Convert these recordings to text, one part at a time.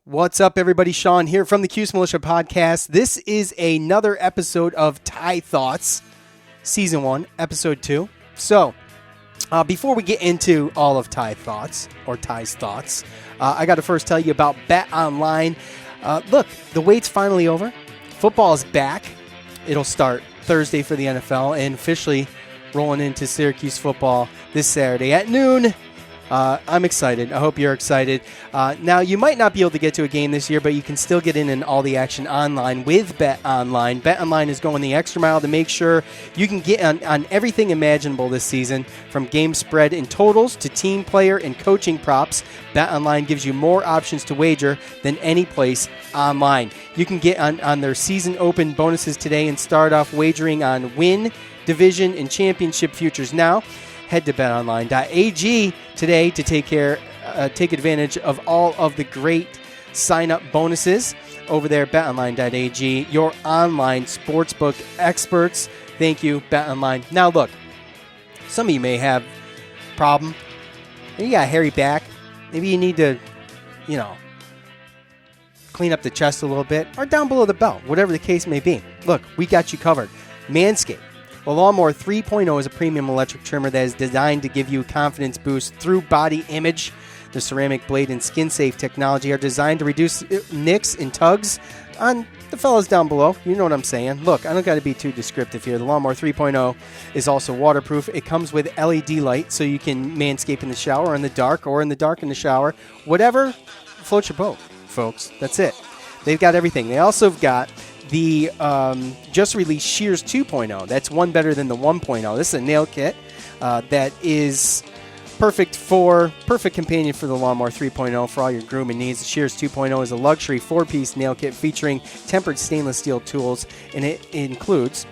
What's up, everybody? Sean here from the Syracuse Militia Podcast. This is another episode of Tie Thoughts, Season 1, Episode 2. So, before we get into all of Tie's thoughts, I got to first tell you about Bet Online. Look, the wait's finally over. Football is back. It'll start Thursday for the NFL and officially rolling into Syracuse football this Saturday at noon. I'm excited. I hope you're excited. Now, you might not be able to get to a game this year, but you can still get in all the action online with Bet Online. Bet Online is going the extra mile to make sure you can get on everything imaginable this season, from game spread and totals to team player and coaching props. Bet Online gives you more options to wager than any place online. You can get on their season open bonuses today and start off wagering on win, division, and championship futures now. Head to betonline.ag today to take advantage of all of the great sign-up bonuses over there at betonline.ag, your online sportsbook experts. Thank you, BetOnline. Now, look, some of you may have a problem. Maybe you got a hairy back. Maybe you need to, clean up the chest a little bit, or down below the belt, whatever the case may be. Look, we got you covered. Manscaped. The Lawnmower 3.0 is a premium electric trimmer that is designed to give you a confidence boost through body image. The ceramic blade and skin-safe technology are designed to reduce nicks and tugs on the fellas down below. You know what I'm saying. Look, I don't got to be too descriptive here. The Lawnmower 3.0 is also waterproof. It comes with LED light, so you can manscape in the shower in the dark, or in the dark in the shower. Whatever floats your boat, folks. That's it. They've got everything. They also have got the just released Shears 2.0. That's one better than the 1.0. This is a nail kit that is perfect companion for the Lawnmower 3.0 for all your grooming needs. The Shears 2.0 is a luxury 4-piece nail kit featuring tempered stainless steel tools, and it includes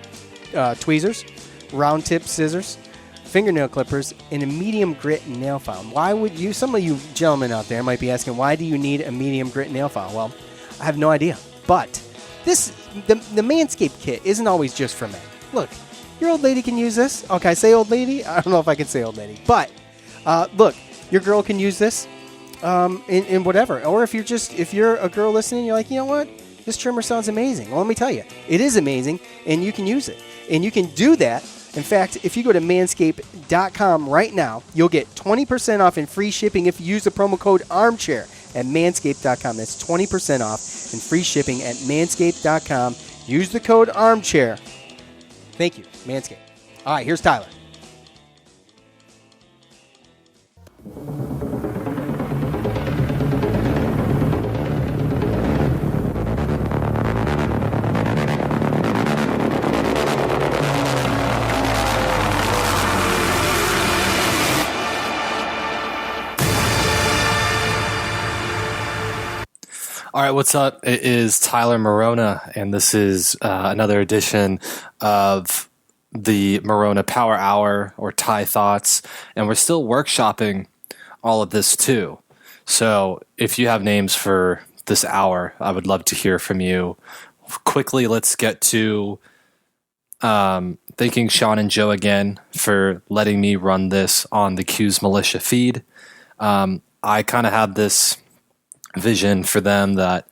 tweezers, round tip scissors, fingernail clippers, and a medium grit nail file. Why would you? Some of you gentlemen out there might be asking, why do you need a medium grit nail file? Well, I have no idea, but the Manscaped kit isn't always just for men. Look, your old lady can use this. Okay, I say old lady? I don't know if I can say old lady. But, look, your girl can use this in whatever. Or if you're a girl listening, you're like, you know what? This trimmer sounds amazing. Well, let me tell you, it is amazing, and you can use it. And you can do that. In fact, if you go to manscaped.com right now, you'll get 20% off and free shipping if you use the promo code ARMCHAIR at manscaped.com. That's 20% off and free shipping at manscaped.com. Use the code ARMCHAIR. Thank you, Manscaped. All right, here's Tyler. All right, what's up? It is Tyler Morona, and this is another edition of the Morona Power Hour, or Tie Thoughts, and we're still workshopping all of this too. So if you have names for this hour, I would love to hear from you. Quickly, let's get to thanking Sean and Joe again for letting me run this on the Syracuse Militia feed. I kind of have this vision for them that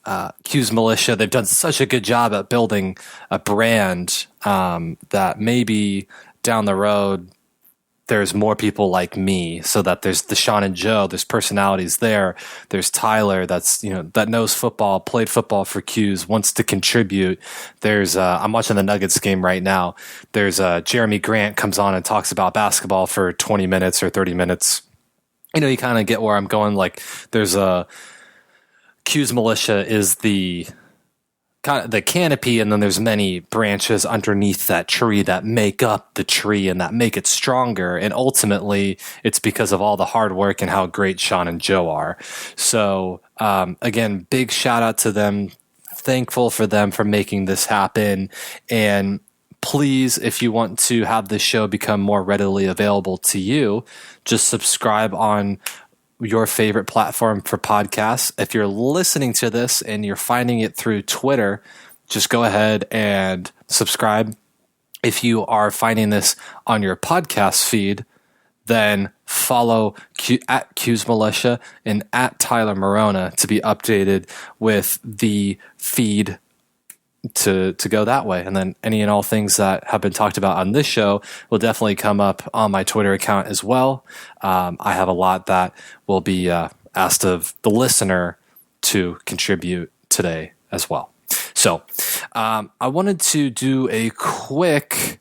Syracuse Militia, they've done such a good job at building a brand that maybe down the road there's more people like me, so that there's the Sean and Joe, there's personalities there. There's Tyler that knows football, played football for Syracuse, wants to contribute. There's I'm watching the Nuggets game right now. There's Jeremy Grant comes on and talks about basketball for 20 minutes or 30 minutes. You kind of get where I'm going. Like, there's Syracuse Militia is the canopy, and then there's many branches underneath that tree that make up the tree and that make it stronger. And ultimately, it's because of all the hard work and how great Sean and Joe are. So, again, big shout out to them. Thankful for them for making this happen. And please, if you want to have this show become more readily available to you, just subscribe on your favorite platform for podcasts. If you're listening to this and you're finding it through Twitter, just go ahead and subscribe. If you are finding this on your podcast feed, then follow at Q's Militia and at Tyler Morona to be updated with the feed to go that way. And then any and all things that have been talked about on this show will definitely come up on my Twitter account as well. I have a lot that will be asked of the listener to contribute today as well. So I wanted to do a quick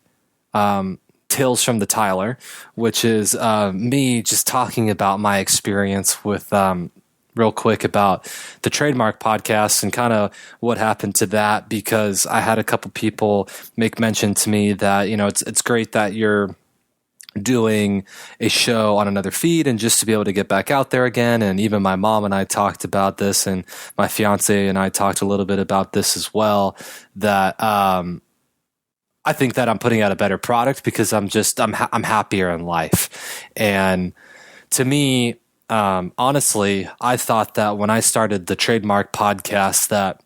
Tales from the Tyler, which is me just talking about my experience with real quick about the Trademark podcast and kind of what happened to that, because I had a couple people make mention to me that, it's great that you're doing a show on another feed and just to be able to get back out there again. And even my mom and I talked about this, and my fiance and I talked a little bit about this as well, that I think that I'm putting out a better product because I'm happier in life. And to me, honestly, I thought that when I started the Trademark podcast that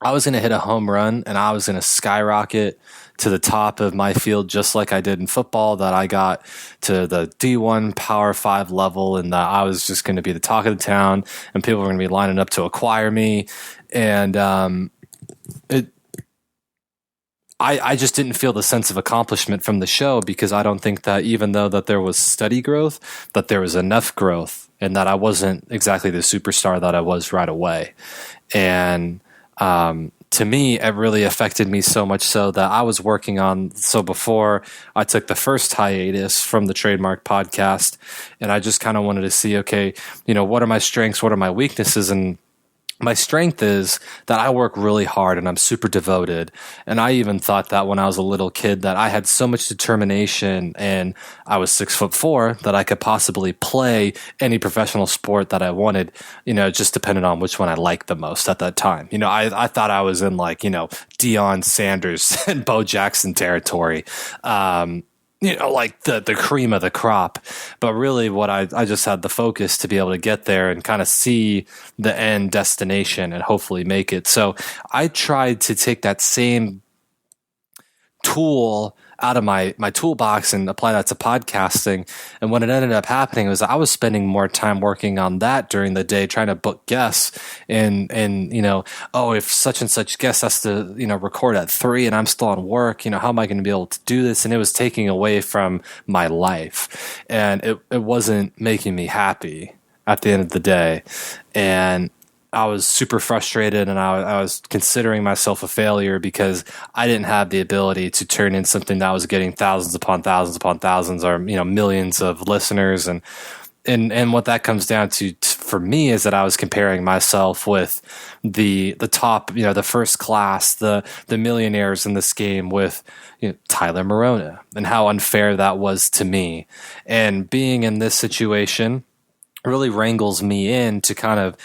I was going to hit a home run and I was going to skyrocket to the top of my field, just like I did in football, that I got to the D1 Power 5 level, and that I was just going to be the talk of the town and people were going to be lining up to acquire me. And I just didn't feel the sense of accomplishment from the show, because I don't think that even though that there was steady growth, that there was enough growth, and that I wasn't exactly the superstar that I was right away. And to me, it really affected me so much so that I was working on, so before I took the first hiatus from the Trademark podcast, and I just kind of wanted to see, okay, what are my strengths? What are my weaknesses? And my strength is that I work really hard and I'm super devoted. And I even thought that when I was a little kid that I had so much determination, and I was 6'4", that I could possibly play any professional sport that I wanted, just depending on which one I liked the most at that time. I thought I was in Deion Sanders and Bo Jackson territory. Like the cream of the crop. But really what I just had the focus to be able to get there and kind of see the end destination and hopefully make it. So I tried to take that same tool out of my toolbox and apply that to podcasting. And what it ended up happening was I was spending more time working on that during the day, trying to book guests and if such and such guest has to, record at 3 and I'm still on work, how am I going to be able to do this? And it was taking away from my life, and it wasn't making me happy at the end of the day. And I was super frustrated, and I was considering myself a failure because I didn't have the ability to turn in something that was getting thousands upon thousands upon thousands, or millions of listeners. And what that comes down to for me is that I was comparing myself with the top, the first class, the millionaires in this game with Tyler Morona, and how unfair that was to me. And being in this situation really wrangles me in to kind of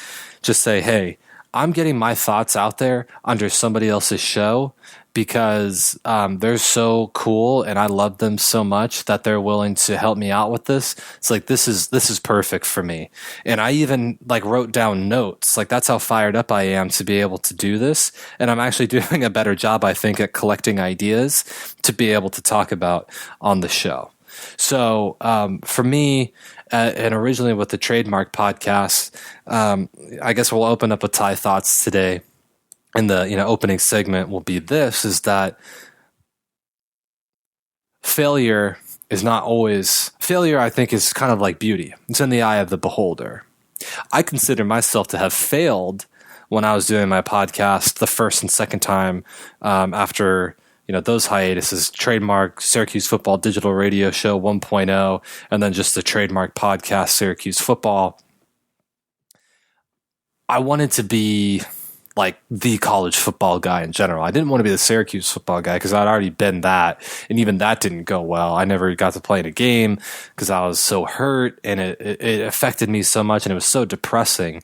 just say, hey, I'm getting my thoughts out there under somebody else's show because they're so cool and I love them so much that they're willing to help me out with this. It's like, this is perfect for me. And I even wrote down notes. That's how fired up I am to be able to do this. And I'm actually doing a better job, I think, at collecting ideas to be able to talk about on the show. So for me, and originally with the Trademark podcast, I guess we'll open up with Ty thoughts today. And the opening segment will be this: is that failure is not always failure. I think is kind of like beauty; it's in the eye of the beholder. I consider myself to have failed when I was doing my podcast the first and second time after those hiatuses, Trademark, Syracuse Football Digital Radio Show 1.0, and then just the Trademark podcast, Syracuse Football. I wanted to be the college football guy in general. I didn't want to be the Syracuse football guy because I'd already been that, and even that didn't go well. I never got to play in a game because I was so hurt, and it affected me so much, and it was so depressing.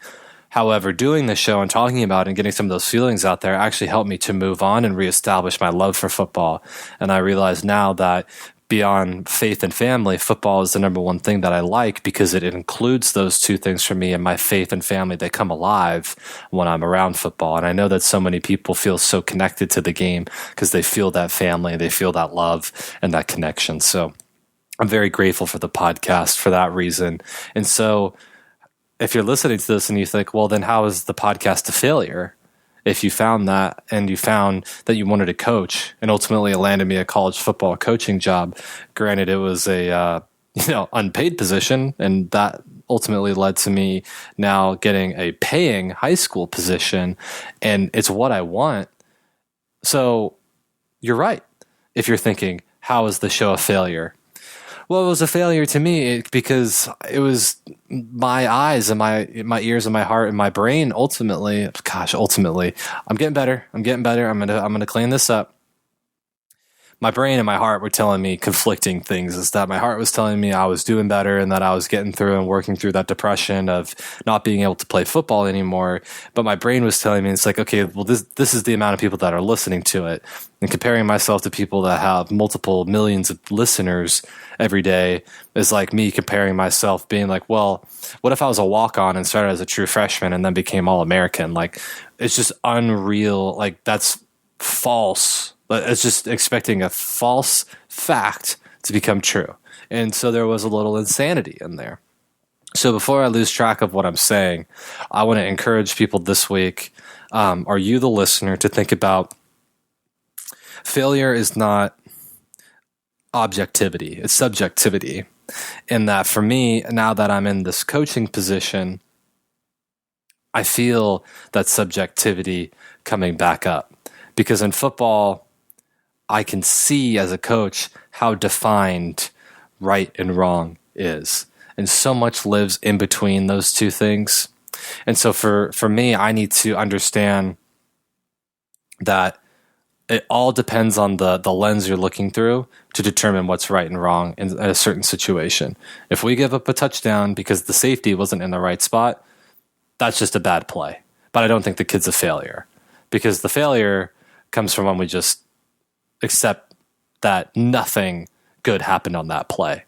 However, doing the show and talking about it and getting some of those feelings out there actually helped me to move on and reestablish my love for football. And I realize now that beyond faith and family, football is the number one thing that I like because it includes those two things for me, and my faith and family, they come alive when I'm around football. And I know that so many people feel so connected to the game because they feel that family, they feel that love and that connection. So I'm very grateful for the podcast for that reason. And so if you're listening to this and you think, well, then how is the podcast a failure? If you found that and you found that you wanted to coach, and ultimately it landed me a college football coaching job. Granted, it was a unpaid position, and that ultimately led to me now getting a paying high school position, and it's what I want. So you're right. If you're thinking, how is the show a failure? Well, it was a failure to me because it was my eyes and my ears and my heart and my brain. Ultimately, I'm getting better. I'm gonna clean this up. My brain and my heart were telling me conflicting things. Is that my heart was telling me I was doing better and that I was getting through and working through that depression of not being able to play football anymore. But my brain was telling me, it's like, okay, well, this is the amount of people that are listening to it. And comparing myself to people that have multiple millions of listeners every day is like me comparing myself being like, well, what if I was a walk-on and started as a true freshman and then became All-American? Like, it's just unreal. Like, that's false. It's just expecting a false fact to become true. And so there was a little insanity in there. So before I lose track of what I'm saying, I want to encourage people this week, are you the listener, to think about failure is not objectivity, it's subjectivity. In that for me, now that I'm in this coaching position, I feel that subjectivity coming back up. Because in football, I can see as a coach how defined right and wrong is. And so much lives in between those two things. And so for me, I need to understand that it all depends on the lens you're looking through to determine what's right and wrong in a certain situation. If we give up a touchdown because the safety wasn't in the right spot, that's just a bad play. But I don't think the kid's a failure, because the failure comes from when we just accept that nothing good happened on that play.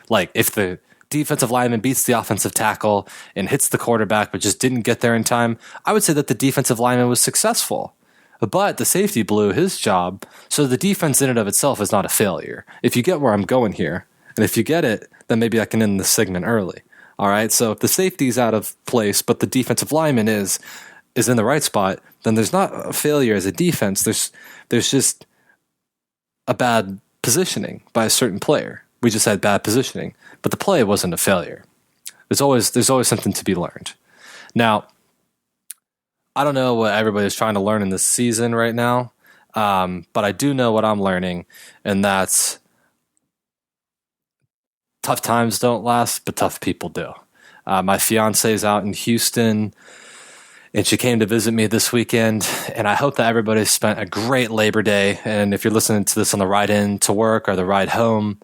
Like if the defensive lineman beats the offensive tackle and hits the quarterback but just didn't get there in time, I would say that the defensive lineman was successful. But the safety blew his job, so the defense in and of itself is not a failure. If you get where I'm going here, and if you get it, then maybe I can end this segment early. All right, so if the safety's out of place but the defensive lineman is in the right spot, then there's not a failure as a defense. There's just a bad positioning by a certain player. We just had bad positioning, but the play wasn't a failure. There's always something to be learned. Now, I don't know what everybody's trying to learn in this season right now, but I do know what I'm learning, and that's tough times don't last, but tough people do. My fiance's out in Houston, and she came to visit me this weekend, and I hope that everybody spent a great Labor Day. And if you're listening to this on the ride in to work or the ride home,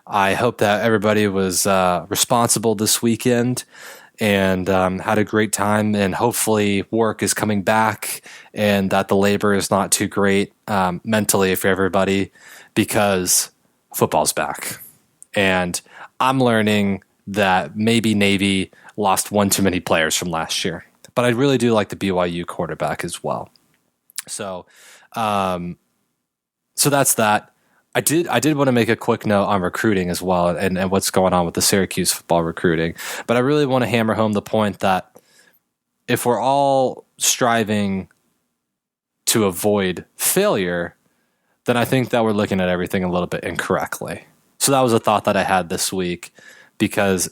I hope that everybody was responsible this weekend and had a great time. And hopefully work is coming back and that the labor is not too great mentally for everybody, because football's back. And I'm learning that maybe Navy lost one too many players from last year. But I really do like the BYU quarterback as well. So that's that. I did want to make a quick note on recruiting as well, and what's going on with the Syracuse football recruiting. But I really want to hammer home the point that if we're all striving to avoid failure, then I think that we're looking at everything a little bit incorrectly. So that was a thought that I had this week, because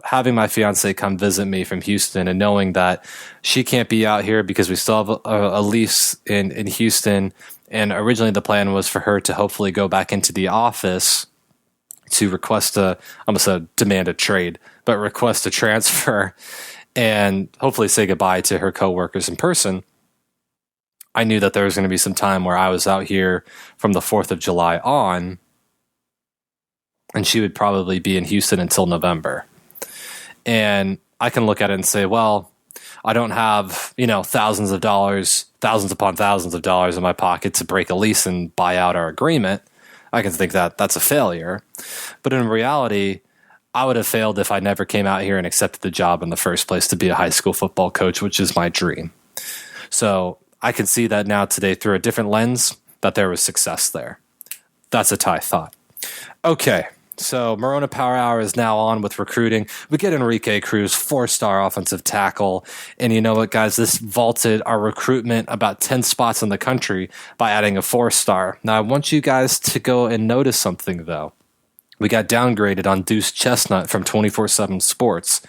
having my fiance come visit me from Houston and knowing that she can't be out here because we still have a lease in Houston. And originally the plan was for her to hopefully go back into the office to request demand a trade, but request a transfer and hopefully say goodbye to her coworkers in person. I knew that there was going to be some time where I was out here from the 4th of July on, and she would probably be in Houston until November. And I can look at it and say, well, I don't have, thousands upon thousands of dollars in my pocket to break a lease and buy out our agreement. I can think that that's a failure. But in reality, I would have failed if I never came out here and accepted the job in the first place to be a high school football coach, which is my dream. So I can see that now today through a different lens, that there was success there. That's a Ty thought. Okay, So Morona Power Hour is now on with recruiting. We get Enrique Cruz, 4-star offensive tackle. And you know what, guys? This vaulted our recruitment about 10 spots in the country by adding a 4-star. Now, I want you guys to go and notice something, though. We got downgraded on Deuce Chestnut from 24/7 Sports.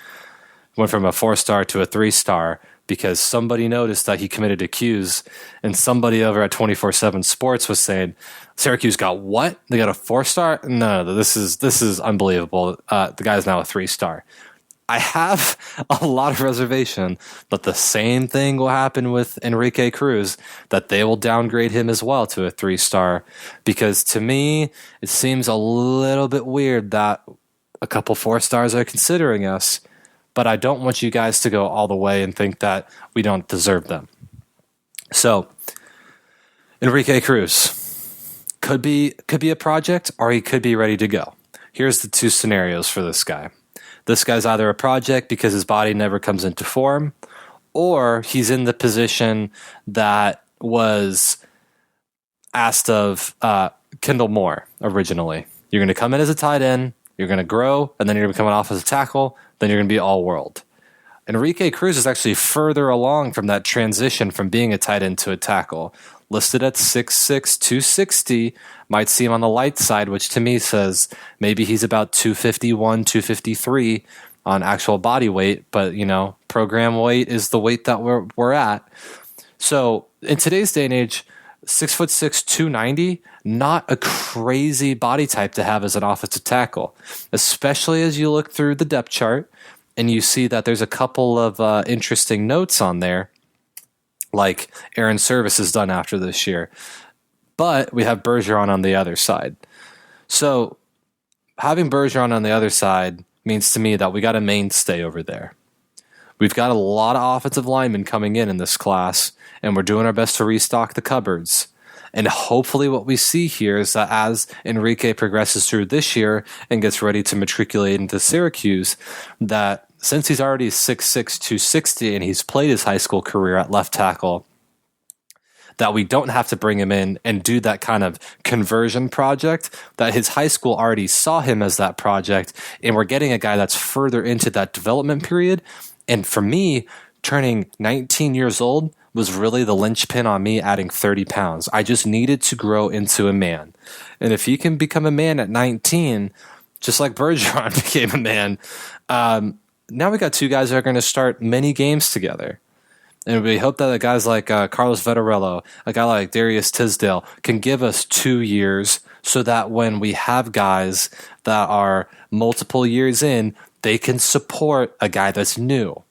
Went from a 4-star to a 3-star because somebody noticed that he committed a Q's, and somebody over at 24/7 Sports was saying, Syracuse got what? They got a 4-star? No, this is unbelievable. The guy's now a 3-star. I have a lot of reservation that the same thing will happen with Enrique Cruz, that they will downgrade him as well to a 3-star, because to me, it seems a little bit weird that a couple 4-stars are considering us, but I don't want you guys to go all the way and think that we don't deserve them. So, Enrique Cruz could be a project, or he could be ready to go. Here's the two scenarios for this guy. This guy's either a project because his body never comes into form, or he's in the position that was asked of Kendall Moore originally. You're going to come in as a tight end, you're going to grow, and then you're going to be coming off as a tackle, then you're going to be all-world. Enrique Cruz is actually further along from that transition from being a tight end to a tackle. Listed at 6'6", 260, might seem on the light side, which to me says maybe he's about 251, 253 on actual body weight, but program weight is the weight that we're at. So in today's day and age, 6'6", 290, not a crazy body type to have as an offensive tackle, especially as you look through the depth chart and you see that there's a couple of interesting notes on there, like Aaron Service is done after this year. But we have Bergeron on the other side. So having Bergeron on the other side means to me that we got a mainstay over there. We've got a lot of offensive linemen coming in this class, and we're doing our best to restock the cupboards. And hopefully what we see here is that as Enrique progresses through this year and gets ready to matriculate into Syracuse, that since he's already 6'6", 260, and he's played his high school career at left tackle, that we don't have to bring him in and do that kind of conversion project, that his high school already saw him as that project, and we're getting a guy that's further into that development period. And for me, turning 19 years old was really the linchpin on me adding 30 pounds. I just needed to grow into a man. And if you can become a man at 19, just like Bergeron became a man, now we got two guys that are going to start many games together. And we hope that guys like Carlos Vettorello, a guy like Darius Tisdale, can give us 2 years so that when we have guys that are multiple years in, they can support a guy that's new.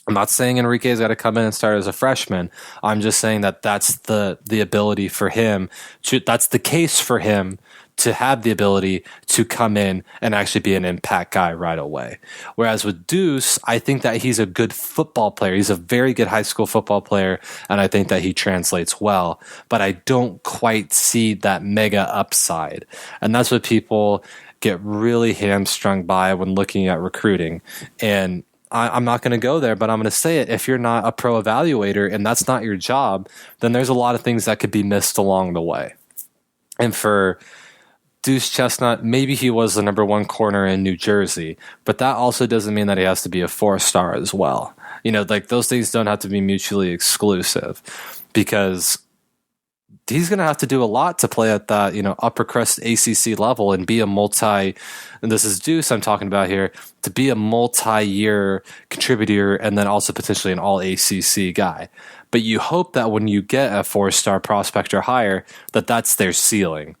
I'm not saying Enrique's got to come in and start as a freshman. I'm just saying that that's the ability for him to, that's the case for him to have the ability to come in and actually be an impact guy right away. Whereas with Deuce, I think that he's a good football player. He's a very good high school football player, and I think that he translates well. But I don't quite see that mega upside. And that's what people get really hamstrung by when looking at recruiting. And I'm not going to go there, but I'm going to say it. If you're not a pro evaluator and that's not your job, then there's a lot of things that could be missed along the way. And for Deuce Chestnut, maybe he was the number one corner in New Jersey, but that also doesn't mean that he has to be a 4-star as well. Like those things don't have to be mutually exclusive, because he's going to have to do a lot to play at that, upper crust ACC level and be a and this is Deuce I'm talking about here, to be a multi-year contributor and then also potentially an all ACC guy. But you hope that when you get a 4-star prospect or higher, that's their ceiling.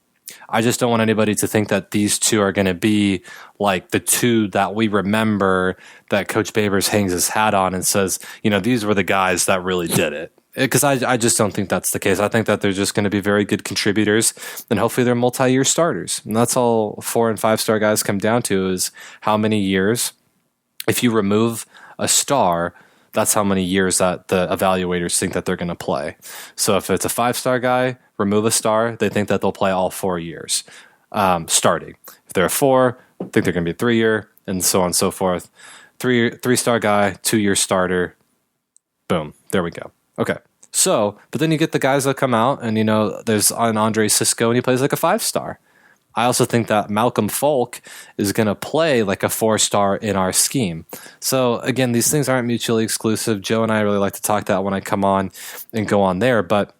I just don't want anybody to think that these two are going to be like the two that we remember that Coach Babers hangs his hat on and says, these were the guys that really did it. Because I just don't think that's the case. I think that they're just going to be very good contributors, and hopefully they're multi-year starters. And that's all 4- and 5-star guys come down to, is how many years. If you remove a star, that's how many years that the evaluators think that they're going to play. So if it's a 5-star guy, remove a star, they think that they'll play all 4 years starting. If they're a 4, think they're going to be a 3-year, and so on and so forth. 3-star guy, 2-year starter. Boom. There we go. Okay. So, but then you get the guys that come out and, there's an Andre Sisco and he plays like a 5-star. I also think that Malcolm Falk is going to play like a 4-star in our scheme. So again, these things aren't mutually exclusive. Joe and I really like to talk that when I come on and go on there. But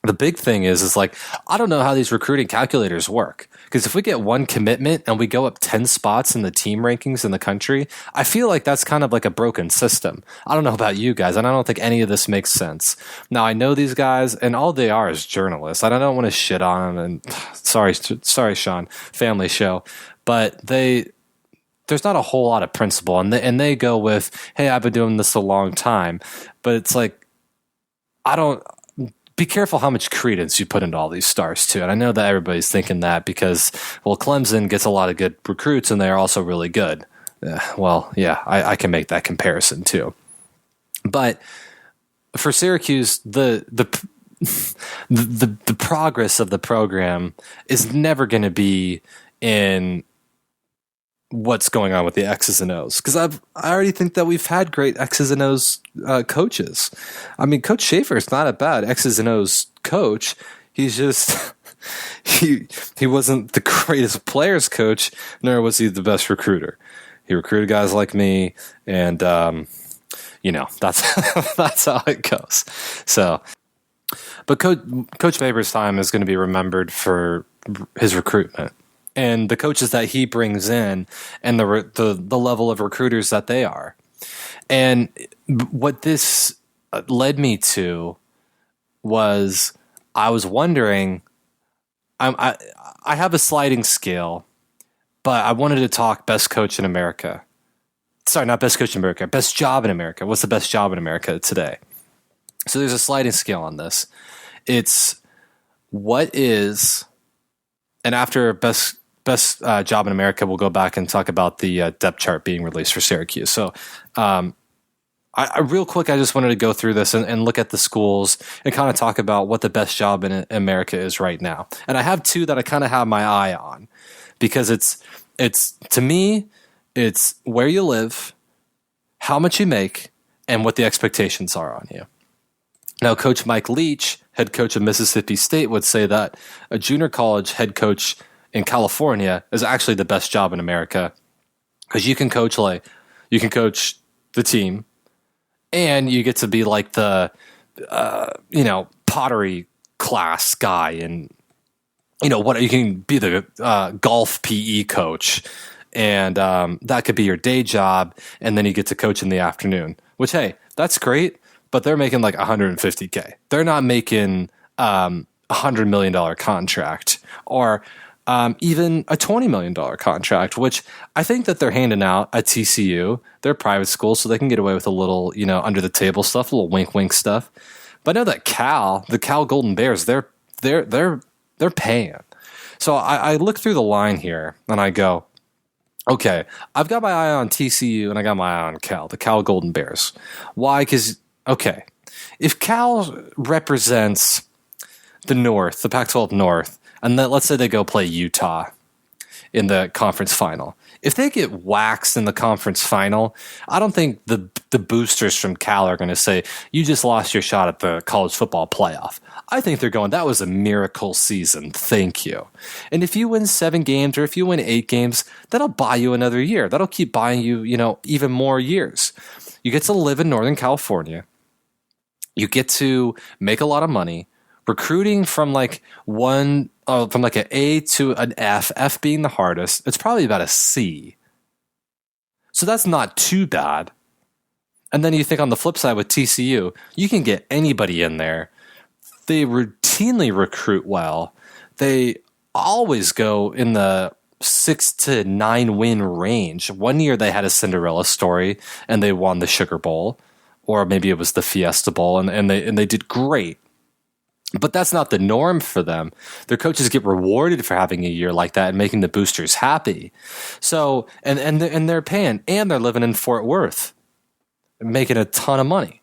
the big thing is like, I don't know how these recruiting calculators work. Because if we get one commitment and we go up 10 spots in the team rankings in the country, I feel like that's kind of like a broken system. I don't know about you guys, and I don't think any of this makes sense. Now, I know these guys, and all they are is journalists. I don't want to shit on them. And sorry, Sean, family show. But there's not a whole lot of principle. And they go with, hey, I've been doing this a long time. But it's like, be careful how much credence you put into all these stars too. And I know that everybody's thinking that because, well, Clemson gets a lot of good recruits and they're also really good. I can make that comparison too. But for Syracuse, the progress of the program is never going to be in what's going on with the X's and O's, because I already think that we've had great X's and O's coaches. I mean, Coach Schaefer is not a bad X's and O's coach. He's just he wasn't the greatest players coach, nor was he the best recruiter. He recruited guys like me, and that's that's how it goes. So, but Coach Baber's time is going to be remembered for his recruitment and the coaches that he brings in, and the level of recruiters that they are. And what this led me to was, I was wondering, I have a sliding scale, but I wanted to talk best coach in America. Sorry, not best coach in America, best job in America. What's the best job in America today? So there's a sliding scale on this. It's what is, and after best job in America, we'll go back and talk about the depth chart being released for Syracuse. So I real quick, I just wanted to go through this and look at the schools and kind of talk about what the best job in America is right now. And I have two that I kind of have my eye on, because it's to me, it's where you live, how much you make, and what the expectations are on you. Now, Coach Mike Leach, head coach of Mississippi State, would say that a junior college head coach in California is actually the best job in America, because you can coach the team, and you get to be like the pottery class guy, and you can be the golf PE coach, and that could be your day job, and then you get to coach in the afternoon. Which, hey, that's great, but they're making like $150K. They're not making $100 million contract, or even a $20 million contract, which I think that they're handing out at TCU. They're a private school, so they can get away with a little, under the table stuff, a little wink wink stuff. But I know that the Cal Golden Bears, they're paying. So I look through the line here and I go, okay, I've got my eye on TCU and I got my eye on Cal, the Cal Golden Bears. Why? Because, okay, if Cal represents the North, the Pac-12 North, and then let's say they go play Utah in the conference final. If they get waxed in the conference final, I don't think the boosters from Cal are going to say, you just lost your shot at the college football playoff. I think they're going, that was a miracle season. Thank you. And if you win 7 games, or if you win 8 games, that'll buy you another year. That'll keep buying you, even more years. You get to live in Northern California. You get to make a lot of money. Recruiting from like an A to an F, F being the hardest, it's probably about a C. So that's not too bad. And then you think on the flip side with TCU, you can get anybody in there. They routinely recruit well. They always go in the 6 to 9 win range. One year they had a Cinderella story and they won the Sugar Bowl, or maybe it was the Fiesta Bowl, and they did great. But that's not the norm for them. Their coaches get rewarded for having a year like that and making the boosters happy. So, and they're paying, and they're living in Fort Worth, making a ton of money.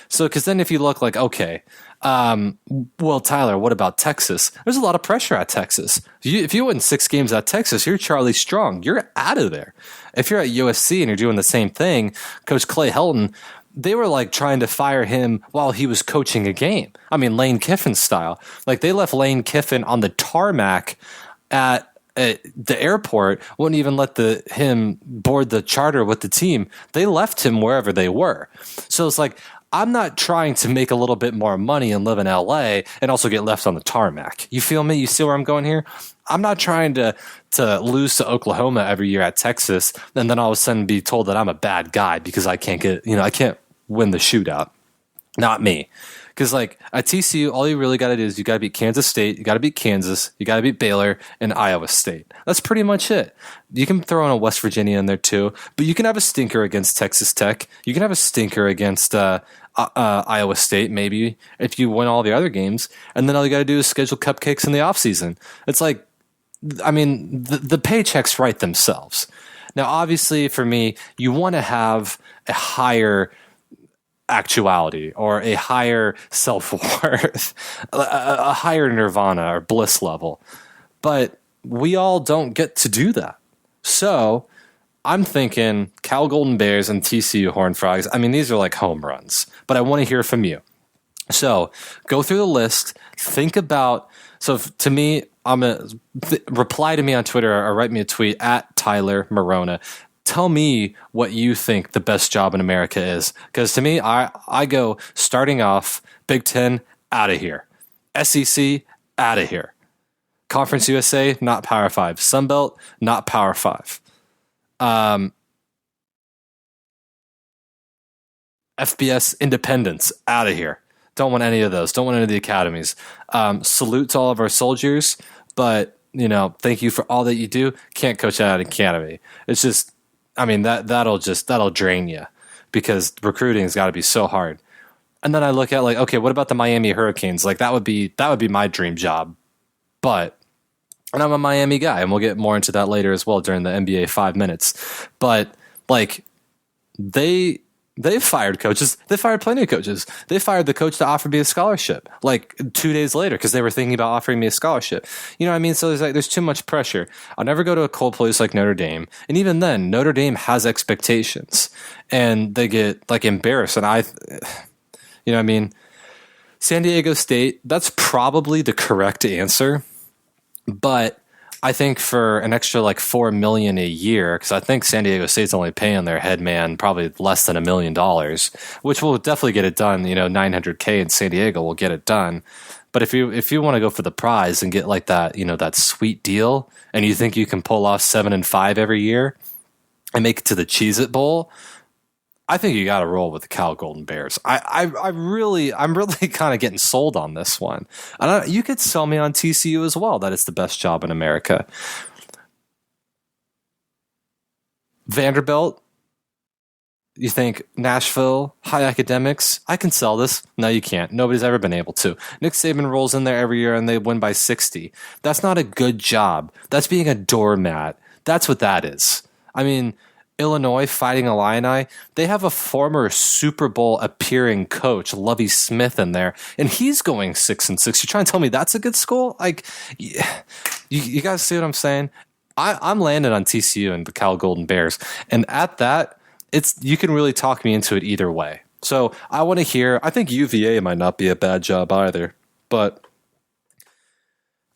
So, because then if you look like, okay, well, Tyler, what about Texas? There's a lot of pressure at Texas. If you win 6 games at Texas, you're Charlie Strong. You're out of there. If you're at USC and you're doing the same thing, Coach Clay Helton, they were like trying to fire him while he was coaching a game. I mean, Lane Kiffin style. Like they left Lane Kiffin on the tarmac at the airport wouldn't even let him board the charter with the team. They left him wherever they were. So it's like, I'm not trying to make a little bit more money and live in LA and also get left on the tarmac. You feel me? You see where I'm going here? I'm not trying to lose to Oklahoma every year at Texas and then all of a sudden be told that I'm a bad guy because I can't win the shootout. Not me. Because like at TCU, all you really got to do is you got to beat Kansas State, you got to beat Kansas, you got to beat Baylor and Iowa State. That's pretty much it. You can throw in a West Virginia in there too, but you can have a stinker against Texas Tech. You can have a stinker against Iowa State maybe if you win all the other games, and then all you got to do is schedule cupcakes in the offseason. It's like, I mean, the paychecks write themselves. Now, obviously, for me, you want to have a higher actuality or a higher self-worth, a higher nirvana or bliss level. But we all don't get to do that. So I'm thinking Cal Golden Bears and TCU Horned Frogs. I mean, these are like home runs, but I want to hear from you. So go through the list, think about, so to me, reply to me on Twitter or write me a tweet at Tyler Morona. Tell me what you think the best job in America is. Because to me, I go starting off Big Ten, out of here. SEC, out of here. Conference USA, not Power 5. Sun Belt, not Power 5. FBS Independence, out of here. Don't want any of those. Don't want any of the academies. Salute to all of our soldiers, but thank you for all that you do. Can't coach at an academy. It's just, I mean, that'll drain you because recruiting has got to be so hard. And then I look at like, okay, what about the Miami Hurricanes? Like that would be my dream job. And I'm a Miami guy, and we'll get more into that later as well during the NBA 5 minutes. But like they fired coaches. They fired plenty of coaches. They fired the coach to offer me a scholarship like 2 days later because they were thinking about offering me a scholarship. You know what I mean? So there's too much pressure. I'll never go to a cold place like Notre Dame. And even then, Notre Dame has expectations and they get like embarrassed. And you know what I mean? San Diego State, that's probably the correct answer. But I think for an extra like $4 million a year, because I think San Diego State's only paying their head man probably less than $1 million, which will definitely get it done. $900K in San Diego will get it done. But if you want to go for the prize and get like that, that sweet deal, and you think you can pull off 7-5 every year and make it to the Cheez-It Bowl, I think you got to roll with the Cal Golden Bears. I'm really kind of getting sold on this one. And you could sell me on TCU as well that it's the best job in America. Vanderbilt, you think Nashville, high academics, I can sell this. No, you can't. Nobody's ever been able to. Nick Saban rolls in there every year and they win by 60. That's not a good job. That's being a doormat. That's what that is. I mean, Illinois Fighting Illini, they have a former Super Bowl appearing coach, Lovie Smith, in there, and he's going 6-6. You're trying to tell me that's a good school? Like, you guys see what I'm saying? I'm landing on TCU and the Cal Golden Bears, and at that, you can really talk me into it either way. So I want to hear. I think UVA might not be a bad job either, but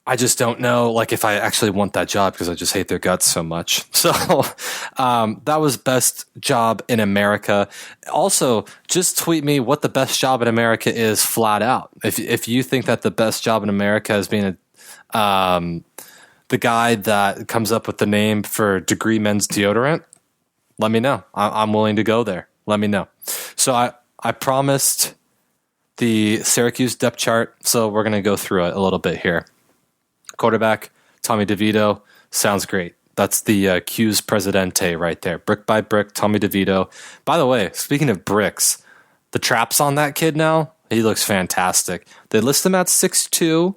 I just don't know, like, if I actually want that job because I just hate their guts so much. So that was best job in America. Also, just tweet me what the best job in America is flat out. If you think that the best job in America is being the guy that comes up with the name for Degree Men's Deodorant, let me know. I'm willing to go there. Let me know. So I promised the Syracuse depth chart, so we're going to go through it a little bit here. Quarterback, Tommy DeVito, sounds great. That's the Q's Presidente right there. Brick by brick, Tommy DeVito. By the way, speaking of bricks, the traps on that kid now, he looks fantastic. They list him at 6'2",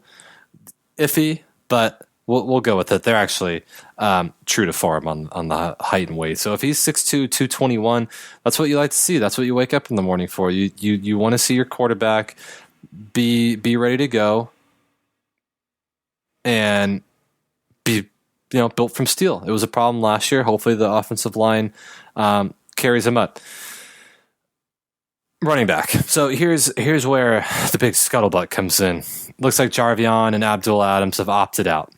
iffy, but we'll go with it. They're actually true to form on the height and weight. So if he's 6'2", 221, that's what you like to see. That's what you wake up in the morning for. You want to see your quarterback be ready to go and be built from steel. It was a problem last year. Hopefully the offensive line carries him up. Running back. So here's where the big scuttlebutt comes in. Looks like Jarvion and Abdul Adams have opted out.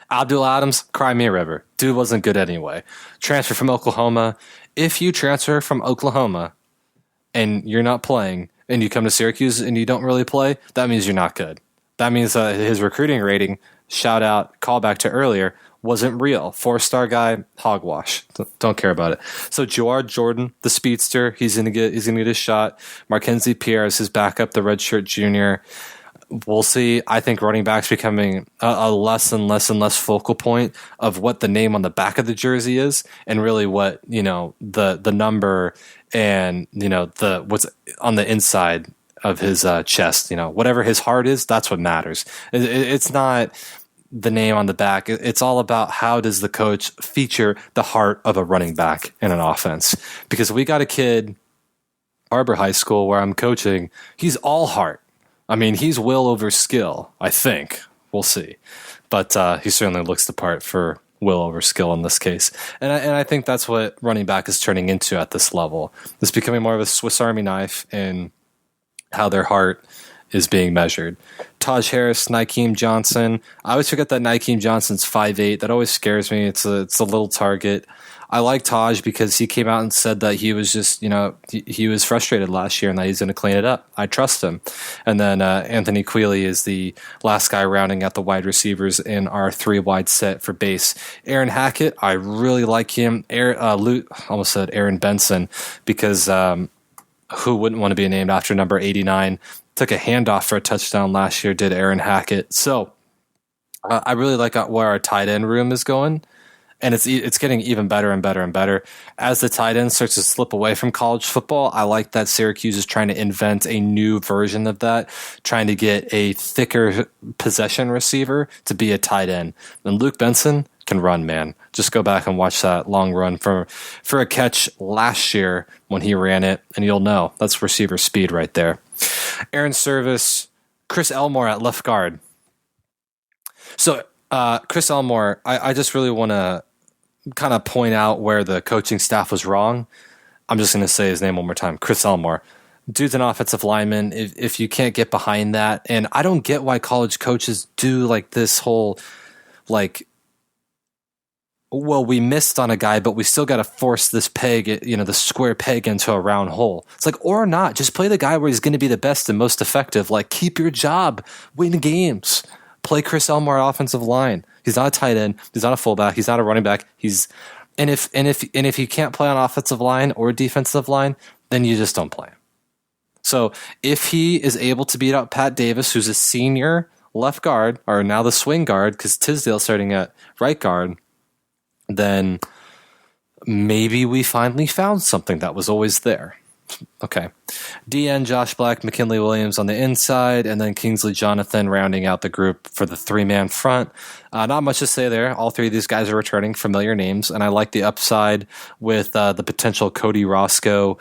Abdul Adams, cry me a river. Dude wasn't good anyway. Transfer from Oklahoma. If you transfer from Oklahoma and you're not playing and you come to Syracuse and you don't really play, that means you're not good. That means his recruiting rating, shout out, call back to earlier, wasn't real. 4-star guy, hogwash. Don't care about it. So Gerard Jordan, the speedster, he's gonna get his shot. Mackenzie Pierre is his backup, the redshirt junior. We'll see. I think running back's becoming a less and less focal point of what the name on the back of the jersey is, and really what, the number and the what's on the inside of his chest. Whatever his heart is, that's what matters. It's not the name on the back. It's all about how does the coach feature the heart of a running back in an offense. Because we got a kid, Arbor High School, where I'm coaching. He's all heart. I mean, he's will over skill, I think. We'll see. But he certainly looks the part for will over skill in this case. And I think that's what running back is turning into at this level. It's becoming more of a Swiss Army knife in how their heart is being measured. Taj Harris, Nykeem Johnson. I always forget that Nykeem Johnson's 5'8". That always scares me. It's a little target. I like Taj because he came out and said that he was just, he was frustrated last year and that he's going to clean it up. I trust him. And then Anthony Quealy is the last guy rounding out the wide receivers in our 3-wide set for base. Aaron Hackett, I really like him. Almost said Aaron Benson, because who wouldn't want to be named after number 89? Took a handoff for a touchdown last year, did Aaron Hackett. So I really like where our tight end room is going. And it's getting even better and better and better. As the tight end starts to slip away from college football, I like that Syracuse is trying to invent a new version of that, trying to get a thicker possession receiver to be a tight end. And Luke Benson can run, man. Just go back and watch that long run for a catch last year when he ran it, and you'll know. That's receiver speed right there. Aaron Service, Chris Elmore at left guard. So Chris Elmore, I just really want to kind of point out where the coaching staff was wrong. I'm just going to say his name one more time. Chris Elmore. Dude's an offensive lineman. If you can't get behind that, and I don't get why college coaches do like this whole well, we missed on a guy, but we still got to force this peg, the square peg into a round hole. It's like, or not, just play the guy where he's going to be the best and most effective. Like, keep your job, win games. Play Chris Elmore offensive line. He's not a tight end. He's not a fullback. He's not a running back. And if you can't play on offensive line or defensive line, then you just don't play him. So if he is able to beat out Pat Davis, who's a senior left guard, or now the swing guard, because Tisdale's starting at right guard, then maybe we finally found something that was always there. Okay. DN, Josh Black, McKinley Williams on the inside, and then Kingsley Jonathan rounding out the group for the 3-man front. Not much to say there. All three of these guys are returning familiar names, and I like the upside with the potential Cody Roscoe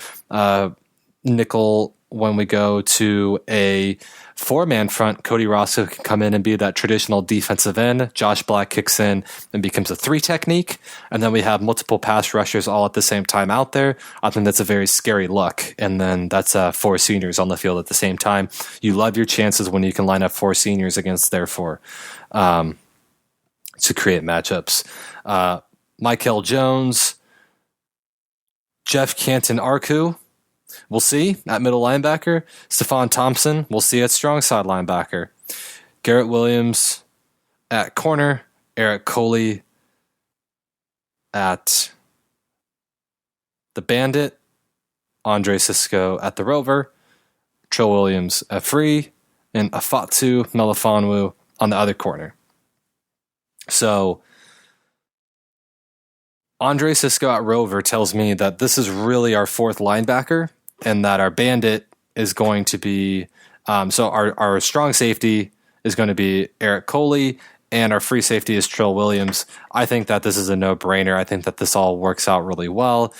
nickel. When we go to a 4-man front, Cody Roscoe can come in and be that traditional defensive end. Josh Black kicks in and becomes a 3 technique. And then we have multiple pass rushers all at the same time out there. I think that's a very scary look. And then that's 4 seniors on the field at the same time. You love your chances when you can line up 4 seniors against their 4 to create matchups. Michael Jones, Jeff Canton-Arku. We'll see at middle linebacker. Stephon Thompson, we'll see at strong side linebacker. Garrett Williams at corner. Eric Coley at the Bandit. Andre Sisco at the Rover. Trill Williams at free. And Afatu Melifonwu on the other corner. So Andre Sisco at Rover tells me that this is really our 4th linebacker, and that our Bandit is going to be so our strong safety is going to be Eric Coley, and our free safety is Trill Williams. I think that this is a no-brainer. I think that this all works out really well.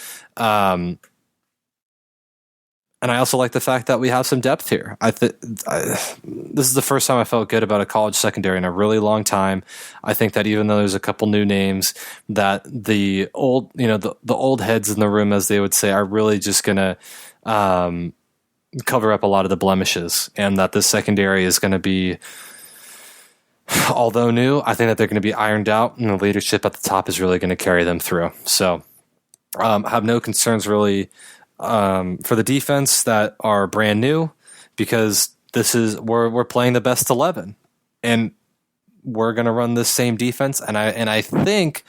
And I also like the fact that we have some depth here. This is the first time I felt good about a college secondary in a really long time. I think that even though there's a couple new names, that the old, the old heads in the room, as they would say, are really just going to cover up a lot of the blemishes, and that this secondary is going to be although new, I think that they're going to be ironed out, and the leadership at the top is really going to carry them through. So I have no concerns really for the defense that are brand new, because we're playing the best 11, and we're going to run this same defense, and I think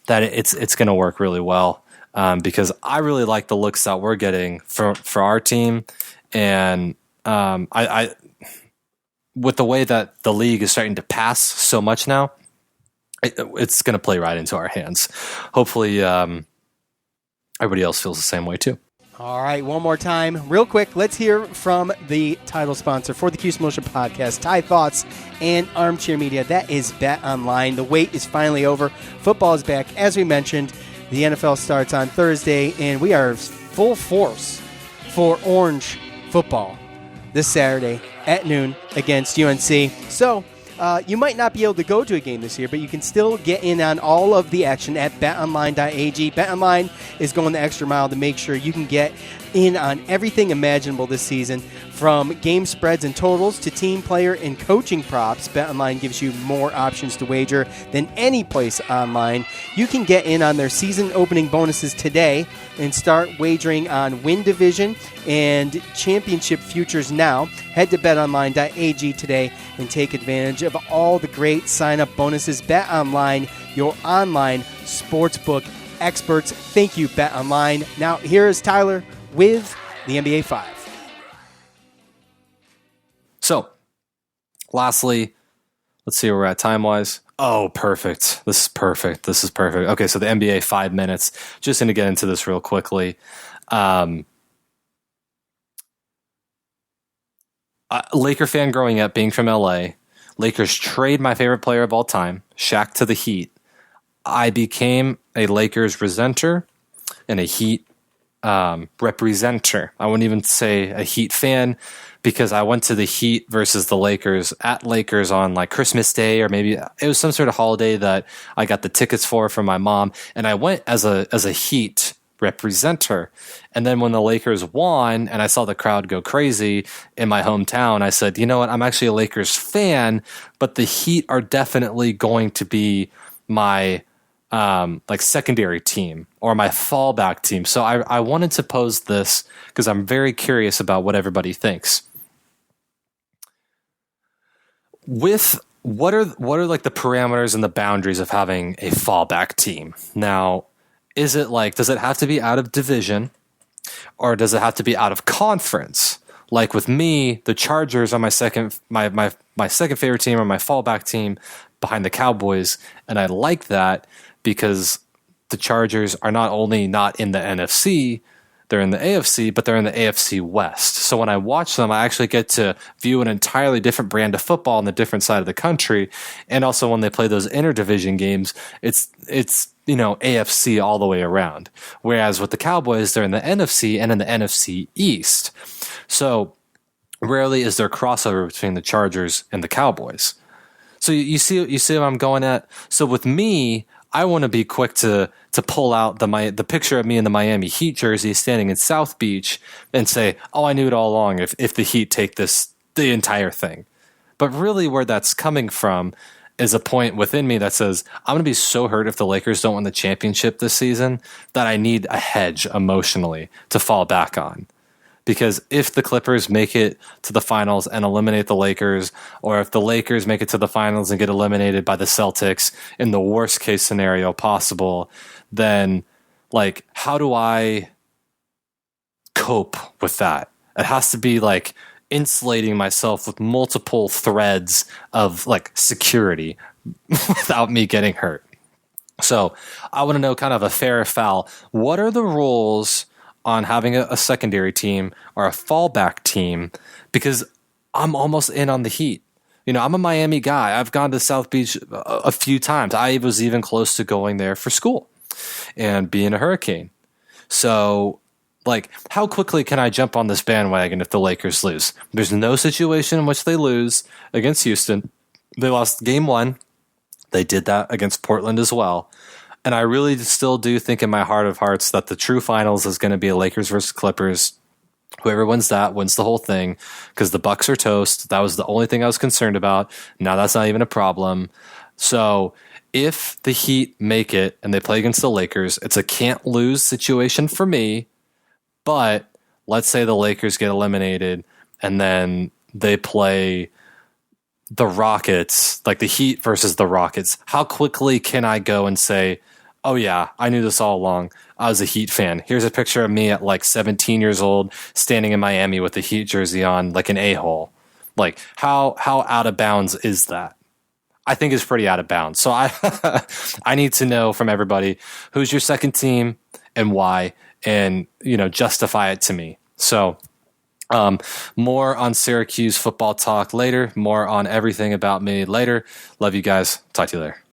that it's going to work really well, because I really like the looks that we're getting for our team, and I with the way that the league is starting to pass so much now, it's going to play right into our hands. Hopefully, everybody else feels the same way too. All right, one more time, real quick. Let's hear from the title sponsor for the Cuse Militia podcast, Ty Thoughts and Armchair Media. That is Bet Online. The wait is finally over. Football is back. As we mentioned, the NFL starts on Thursday, and we are full force for Orange football this Saturday at noon against UNC. So you might not be able to go to a game this year, but you can still get in on all of the action at betonline.ag. BetOnline is going the extra mile to make sure you can get in on everything imaginable this season, from game spreads and totals to team, player, and coaching props. BetOnline gives you more options to wager than any place online. You can get in on their season opening bonuses today and start wagering on win division and championship futures now. Head to betonline.ag today and take advantage of all the great sign-up bonuses. BetOnline, your online sportsbook experts. Thank you, BetOnline. Now, here is Tyler with the NBA 5. So, lastly, let's see where we're at time-wise. Oh, perfect. This is perfect. Okay, so the NBA 5 minutes. Just going to get into this real quickly. Laker fan growing up, being from LA. Lakers trade my favorite player of all time, Shaq, to the Heat. I became a Lakers resenter and a Heat representer. I wouldn't even say a Heat fan, because I went to the Heat versus the Lakers at Lakers on like Christmas Day, or maybe it was some sort of holiday that I got the tickets for from my mom, and I went as a Heat representer. And then when the Lakers won and I saw the crowd go crazy in my hometown, I said, you know what, I'm actually a Lakers fan, but the Heat are definitely going to be my like secondary team or my fallback team. So I wanted to pose this because I'm very curious about what everybody thinks. With what are like the parameters and the boundaries of having a fallback team? Now, is it like, does it have to be out of division, or does it have to be out of conference? Like with me, the Chargers are my second favorite team, or my fallback team behind the Cowboys, and I like that because the Chargers are not only not in the NFC, they're in the AFC, but they're in the AFC West. So when I watch them, I actually get to view an entirely different brand of football on the different side of the country. And also when they play those interdivision games, it's AFC all the way around. Whereas with the Cowboys, they're in the NFC and in the NFC East. So rarely is there crossover between the Chargers and the Cowboys. So you see what I'm going at? So with me, I want to be quick to pull out the picture of me in the Miami Heat jersey standing in South Beach and say, oh, I knew it all along if the Heat take the entire thing. But really where that's coming from is a point within me that says, I'm going to be so hurt if the Lakers don't win the championship this season that I need a hedge emotionally to fall back on. Because if the Clippers make it to the finals and eliminate the Lakers, or if the Lakers make it to the finals and get eliminated by the Celtics in the worst case scenario possible, then like, how do I cope with that? It has to be like insulating myself with multiple threads of like security without me getting hurt. So I want to know kind of a fair or foul. What are the rules on having a secondary team or a fallback team? Because I'm almost in on the Heat. I'm a Miami guy. I've gone to South Beach a few times. I was even close to going there for school and being a Hurricane. So, like, how quickly can I jump on this bandwagon if the Lakers lose? There's no situation in which they lose against Houston. They lost game 1. They did that against Portland as well. And I really still do think in my heart of hearts that the true finals is going to be a Lakers versus Clippers Whoever wins that wins the whole thing because the Bucks are toast. That was the only thing I was concerned about. Now that's not even a problem. So if the Heat make it and they play against the Lakers, it's a can't lose situation for me. But let's say the Lakers get eliminated and then they play the Rockets, like the Heat versus the Rockets. How quickly can I go and say, oh yeah, I knew this all along. I was a Heat fan. Here's a picture of me at like 17 years old standing in Miami with the Heat jersey on like an a-hole. Like how out of bounds is that? I think it's pretty out of bounds. So I need to know from everybody who's your second team and why, and justify it to me. So more on Syracuse football talk later, more on everything about me later. Love you guys. Talk to you later.